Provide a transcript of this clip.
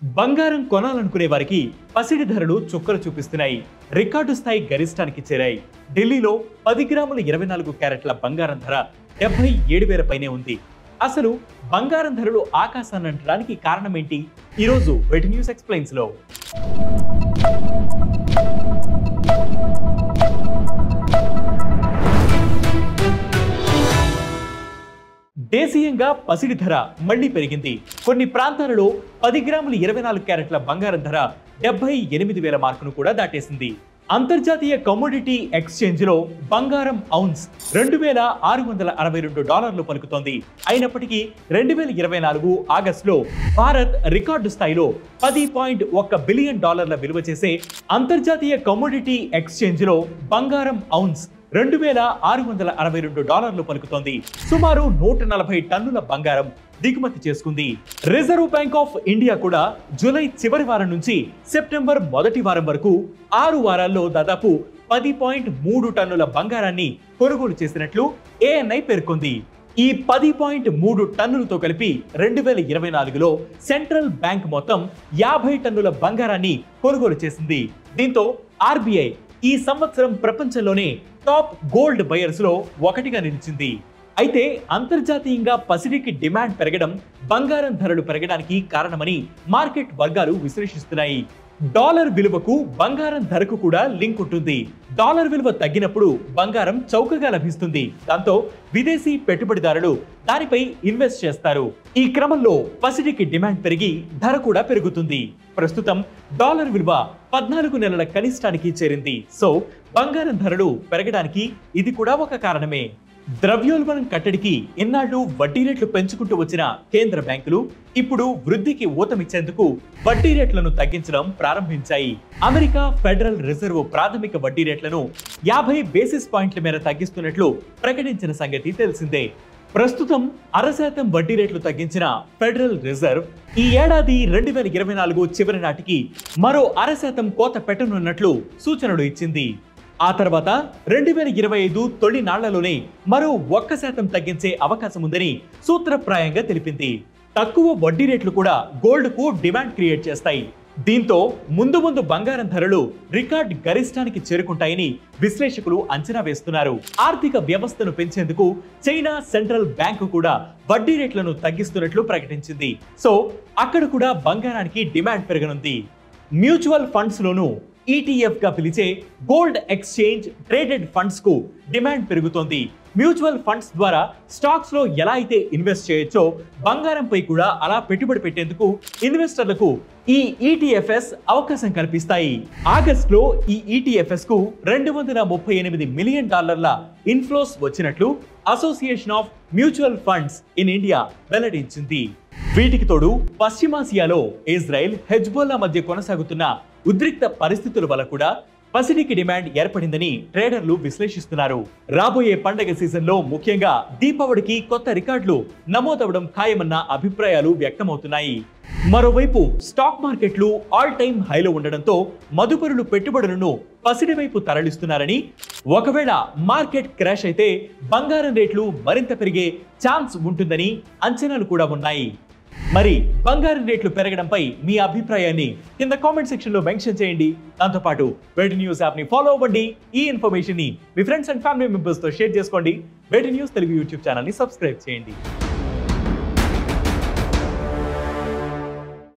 బంగారం కొనాలనుకునే వారికి పసిడి ధరలు చుక్కలు చూపిస్తున్నాయి. రికార్డు స్థాయి గరిష్టానికి చేరాయి. ఢిల్లీలో 10 గ్రాముల 24 క్యారెట్ల బంగారం ధర 77,000 పైనే ఉంది. అసలు బంగారం ధరలు ఆకాశాన్ని అంటడానికి కారణం ఏంటి? ఈరోజు వెట్ న్యూస్ ఎక్స్ప్లెయిన్స్ లో దేశీయంగా పసిడి ధర మళ్లీ పెరిగింది. కొన్ని ప్రాంతాలలో 10 గ్రాముల 24 క్యారెట్ల బంగారం ధర 78,000 మార్కును కూడా దాటేసింది. అంతర్జాతీయ కమోడిటీ ఎక్స్చేంజ్ లో బంగారం ఔన్స్ $2,662 పలుకుతోంది. అయినప్పటికీ 2024 ఆగస్టులో భారత్ రికార్డు స్థాయిలో $10.1 బిలియన్ విలువ చేసే అంతర్జాతీయ కమోడిటీ ఎక్స్చేంజ్ లో బంగారం ఔన్స్ $2,662 పలుకుతోంది. సుమారు 140 టన్నుల బంగారం దిగుమతి చేసుకుంది. రిజర్వ్ బ్యాంక్ ఆఫ్ ఇండియా కూడా జూలై చివరి వారం నుంచి సెప్టెంబర్ మొదటి వారం వరకు 6 వారాల్లో దాదాపు 10.3 టన్నుల బంగారాన్ని కొనుగోలు చేసినట్లు ఏఎన్ఐ పేర్కొంది. ఈ 10.3 టన్నులతో కలిపి 2024లో సెంట్రల్ బ్యాంక్ మొత్తం 50 టన్నుల బంగారాన్ని కొనుగోలు చేసింది. దీంతో ఆర్బీఐ ఈ సంవత్సరం ప్రపంచంలోనే టాప్ గోల్డ్ బయర్స్ లో ఒకటిగా నిలిచింది. అయితే అంతర్జాతీయంగా పసిడికి డిమాండ్ పెరగడం బంగారం ధరలు పెరగడానికి కారణమని మార్కెట్ వర్గాలు విశ్లేషిస్తున్నాయి. డాలర్ విలువకు బంగారం ధరకు కూడా లింక్ ఉంటుంది. డాలర్ విలువ తగ్గినప్పుడు బంగారం చౌకగా లభిస్తుంది. దాంతో విదేశీ పెట్టుబడిదారులు దానిపై ఇన్వెస్ట్ చేస్తారు. ఈ క్రమంలో పసిడికి డిమాండ్ పెరిగి ధర కూడా పెరుగుతుంది. ప్రస్తుతం డాలర్ విలువ 14 నెలల కనిష్టానికి చేరింది. సో బంగారం ధరలు పెరగడానికి ఇది కూడా ఒక కారణమే. ద్రవ్యోల్బణం కట్టడికి ఇన్నాళ్లు వడ్డీ రేట్లు పెంచుకుంటూ వచ్చిన కేంద్ర బ్యాంకులు ఇప్పుడు వృద్ధికి ఊతమిచ్చేందుకు వడ్డీ రేట్లను తగ్గించడం ప్రారంభించాయి. అమెరికా ఫెడరల్ రిజర్వ్ ప్రాథమిక వడ్డీ రేట్లను 50 బేసిస్ పాయింట్ల మేర తగ్గిస్తున్నట్లు ప్రకటించిన సంగతి తెలిసిందే. ప్రస్తుతం 0.5% వడ్డీ రేట్లు తగ్గించిన ఫెడరల్ రిజర్వ్ ఈ ఏడాది 2024 చివరి నాటికి మరో 0.5% కోత పెట్టనున్నట్లు సూచనలు ఇచ్చింది. ఆ తర్వాత 2025 తొలి నాళ్లలోనే మరో 1% తగ్గించే అవకాశం ఉందని సూత్రప్రాయంగా తెలిపింది. తక్కువ వడ్డీ రేట్లు కూడా గోల్డ్ కు డిమాండ్ క్రియేట్ చేస్తాయి. దీంతో ముందు బంగారం ధరలు రికార్డ్ గరిష్టానికి చేరుకుంటాయని విశ్లేషకులు అంచనా వేస్తున్నారు. ఆర్థిక వ్యవస్థను పెంచేందుకు చైనా సెంట్రల్ బ్యాంకు కూడా వడ్డీ రేట్లను తగ్గిస్తున్నట్లు ప్రకటించింది. సో అక్కడ కూడా బంగారానికి డిమాండ్ పెరగనుంది. మ్యూచువల్ ఫండ్స్ లోను ETF గా పిలిచే గోల్డ్ ఎక్స్చేంజ్ ట్రేడెడ్ ఫండ్స్ కు డిమాండ్ పెరుగుతోంది. మ్యూచువల్ ఫండ్స్ ద్వారా స్టాక్స్ లో ఎలా అయితే ఇన్వెస్ట్ చేయొచ్చో బంగారంపై కూడా అలా పెట్టుబడి పెట్టేందుకు ఇన్వెస్టర్లకు ఈ ETFs అవకాశం కల్పిస్తాయి. ఆగస్టులో ఈ ETFs కు $238 మిలియన్ ఇన్ఫ్లోస్ వచ్చినట్లు association of mutual funds in India వెల్లడించింది. వీటికి తోడు పశ్చిమాసియాలో ఇజ్రాయెల్, హెజ్బోల్లా మధ్య కొనసాగుతున్న ఉద్రిక్త పరిస్థితుల వల్ల కూడా పసిడికి డిమాండ్ ఏర్పడిందని ట్రేడర్లు విశ్లేషిస్తున్నారు. రాబోయే పండగ సీజన్లో ముఖ్యంగా దీపావళికి కొత్త రికార్డులు నమోదవడం ఖాయమన్న అభిప్రాయాలు వ్యక్తమవుతున్నాయి. మరోవైపు స్టాక్ మార్కెట్లు ఆల్ టైమ్ హైలో ఉండడంతో మదుపరులు పెట్టుబడులను పసిడి వైపు తరలిస్తున్నారని, ఒకవేళ మార్కెట్ క్రాష్ అయితే బంగారం రేట్లు మరింత పెరిగే ఛాన్స్ ఉంటుందని అంచనాలు కూడా ఉన్నాయి. మరి బంగారం రేట్లు పెరగడంపై మీ అభిప్రాయాన్ని కింద కామెంట్ సెక్షన్ లో మెన్షన్ చేయండి. దాంతోపాటు వెట్ న్యూస్ యాప్ ని ఫాలో అవ్వండి. ఈ ఇన్ఫర్మేషన్ ని మీ ఫ్రెండ్స్ అండ్ ఫ్యామిలీ మెంబర్స్ తో షేర్ చేసుకోండి. వెట్ న్యూస్ తెలుగు యూట్యూబ్ ఛానల్ ని సబ్స్క్రైబ్ చేయండి.